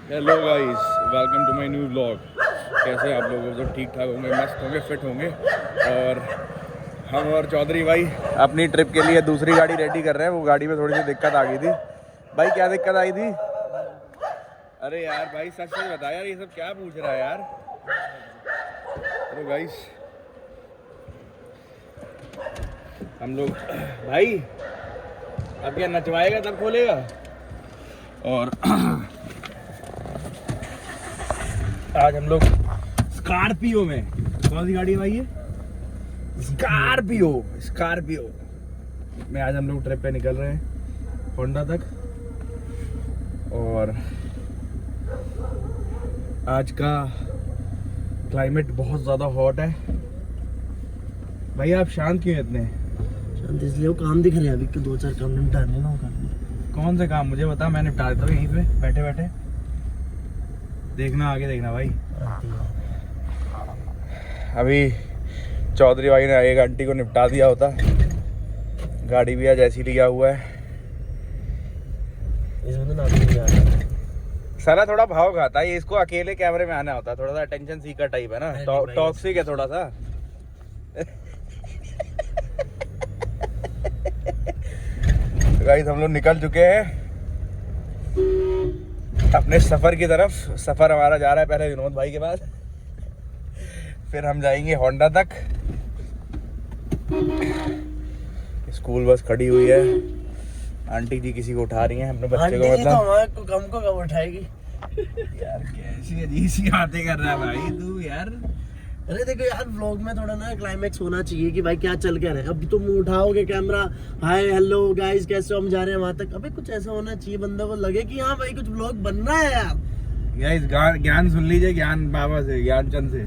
Hello guys, welcome to my new vlog. कैसे आप लोग सब ठीक ठाक होंगे, मस्त होंगे, फिट होंगे। और हम और चौधरी भाई अपनी ट्रिप के लिए दूसरी गाड़ी रेडी कर रहे हैं। वो गाड़ी में थोड़ी सी दिक्कत आ गई थी। भाई क्या दिक्कत आई थी? अरे यार भाई सच सच बता यार, ये सब क्या पूछ रहा है यार। तो गाइस हम लोग भाई अब क्या नचवाएगा तब खोलेगा। और आज हम लोग स्कॉर्पियो में, कौन सी गाड़ी है भाई ये? स्कॉर्पियो में आज हम लोग ट्रिप पे निकल रहे हैं होंडा तक। और आज का क्लाइमेट बहुत ज़्यादा हॉट है। भाई आप शांत क्यों इतने? शांत इसलिए वो काम दिख रहे हैं, अभी के 2-4 काम निपटाने ना। कौन से काम मुझे बता, मैं निपटा देता हूँ यहीं पे बैठे बैठे। देखना आगे देखना भाई। अभी चौधरी भाई ने एक आंटी को निपटा दिया होता। गाड़ी भी आज ऐसी लिया हुआ है। इसमें तो नाम नहीं आ रहा। सारा थोड़ा भाव खाता है, इसको अकेले कैमरे में आना होता है। थोड़ा सा अटेंशन सीकर टाइप है ना, टॉक्सिक है थोड़ा सा। गाइस हम लोग निकल चुके हैं अपने सफर की तरफ। सफर हमारा जा रहा है पहले विनोद भाई के पास, फिर हम जाएंगे होंडा तक। स्कूल बस खड़ी हुई है, आंटी जी किसी को उठा रही हैं अपने बच्चे को। मतलब हमारे को कम कब उठाएगी यार कैसी अजीब सी बातें कर रहा है भाई तू यार। अरे देखो यार, व्लॉग में थोड़ा ना क्लाइमेक्स होना चाहिए कि भाई क्या चल क्या रहा है। अब तुम उठाओगे कैमरा, हाय हेलो गाइस कैसे हो, हम जा रहे हैं वहां तक। अबे कुछ ऐसा होना चाहिए, बंदा को लगे कि हाँ भाई कुछ व्लॉग बन रहा है यार। इस ज्ञान सुन लीजिए, ज्ञान बाबा से, ज्ञान चंद से।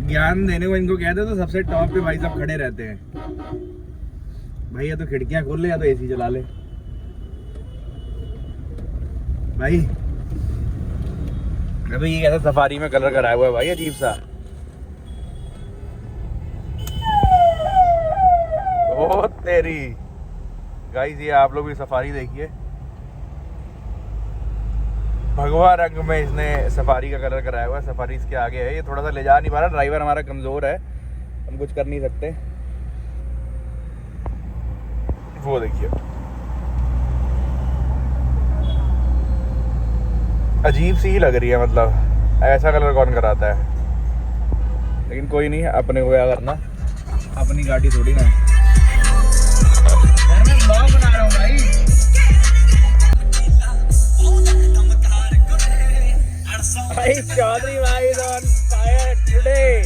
ज्ञान देने को इनको कहते तो सबसे टॉप पे भाई सब खड़े रहते हैं। भाई या तो खिड़कियां खोल ले या तो एसी चला ले भाई। अबे ये कैसा सफारी में कलर कराया हुआ है भाई, अजीब सा। ओ तेरी गाइस, ये आप लोग भी सफारी देखिए। भगवा रंग में इसने सफारी का कलर कराया हुआ है। सफारी इसके आगे है, ये थोड़ा सा ले जा नहीं पा रहा। ड्राइवर हमारा कमजोर है, हम कुछ कर नहीं सकते। वो देखिए अजीब सी ही लग रही है, मतलब ऐसा कलर कौन कराता है। लेकिन कोई नहीं, अपने को क्या करना, अपनी गाड़ी थोड़ी ना है। मैं ब्लॉग बना रहा हूँ भाई। भाई चौधरी भाई is on fire today।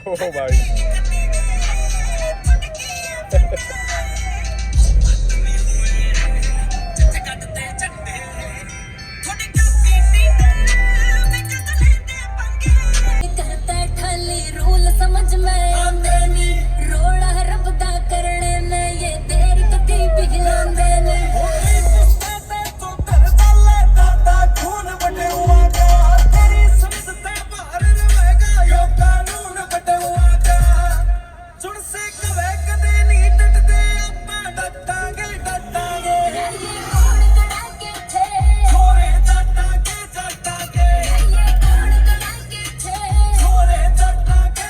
ओ भाई समझ में आंदे नी रोड़ा रब दा करने में ये देर कदी पिघलांदे ने पे तो कर डाले दादा खून बटे हुआ का तेरी समझते बाहर रहेगा यो कानून बटे हुआ का सुन से कवे कदे नहीं डटदे अपा डटांगे ये कौन कड़ा के थे छोरे डटांगे ये कौन कड़ा के थे छोरे डटांगे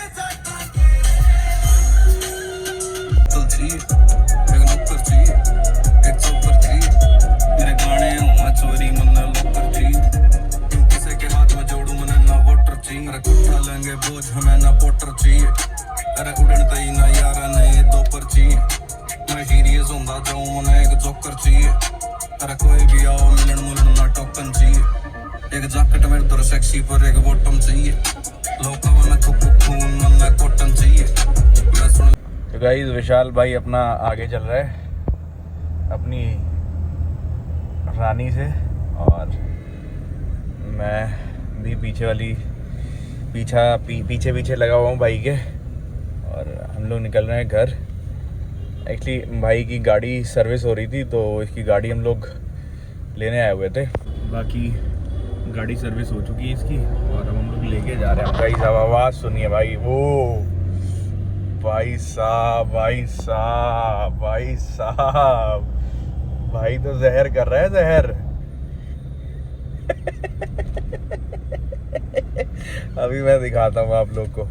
चोरी मन्ना लोकर जी, किसी के हाथ में जोड़ू मना ना वोटर जी। अरे उठा लेंगे बोझ हमें ना पोटर जी। अरे उड़न तई ना यारा ने दो पर जी। मैं सीरियस होंदा जाऊं मना एक जोकर जी। अरे कोई भी आओ मिलन मुलन ना टोकन जी। एक जैकेट मेरे तो सेक्सी पर एक बॉटम चाहिए। लोका वना कुकु खून मन्ना कॉटन चाहिए। मैं सुन तो गाइस विशाल भाई अपना आगे चल रहा है अपनी रानी से, और मैं भी पीछे लगा हुआ हूँ भाई के। और हम लोग निकल रहे हैं घर। एक्चुअली भाई की गाड़ी सर्विस हो रही थी, तो इसकी गाड़ी हम लोग लेने आए हुए थे। बाकी गाड़ी सर्विस हो चुकी है इसकी, और अब हम लोग लेके जा रहे हैं। भाई साहब आवाज़ सुनिए भाई, वो भाई साहब भाई तो जहर कर रहा है, जहर। अभी मैं दिखाता हूँ आप लोग को।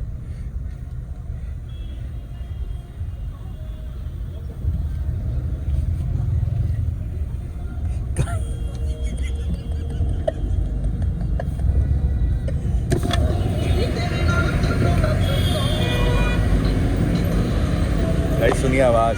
भाई सुनिए आवाज।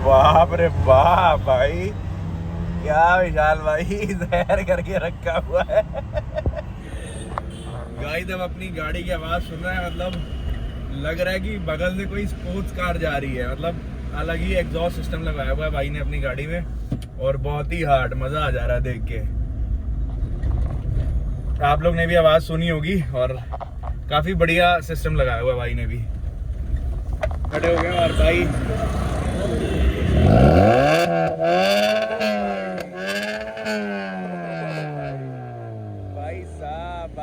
बाप रे बाप भाई, क्या विशाल भाई जहर करके रखा हुआ है। गाइस अब अपनी गाड़ी की आवाज सुन रहा है, मतलब लग रहा है कि बगल से कोई स्पोर्ट्स कार जा रही है। मतलब अलग ही एग्जॉस्ट सिस्टम लगाया हुआ है भाई ने अपनी गाड़ी में, और बहुत ही हार्ड, मजा आ जा रहा है देख के। आप लोग ने भी आवाज सुनी होगी, और काफी बढ़िया सिस्टम लगाया हुआ है भाई ने भी। खड़े हो गए और भाई भाई साहब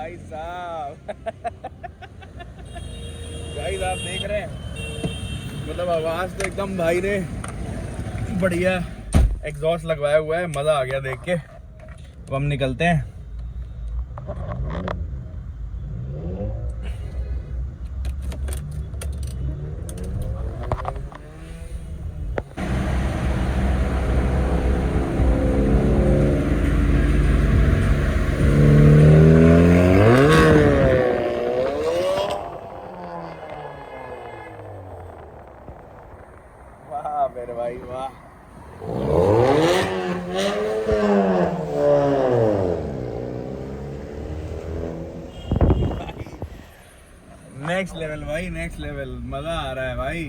गाइस आप देख रहे हैं, मतलब आवाज तो एकदम भाई ने बढ़िया एग्जॉस्ट लगवाया हुआ है। मजा आ गया देख के। अब हम निकलते हैं। वाह मेरे भाई वाह। नेक्स्ट लेवल भाई, नेक्स्ट लेवल, मजा आ रहा है भाई।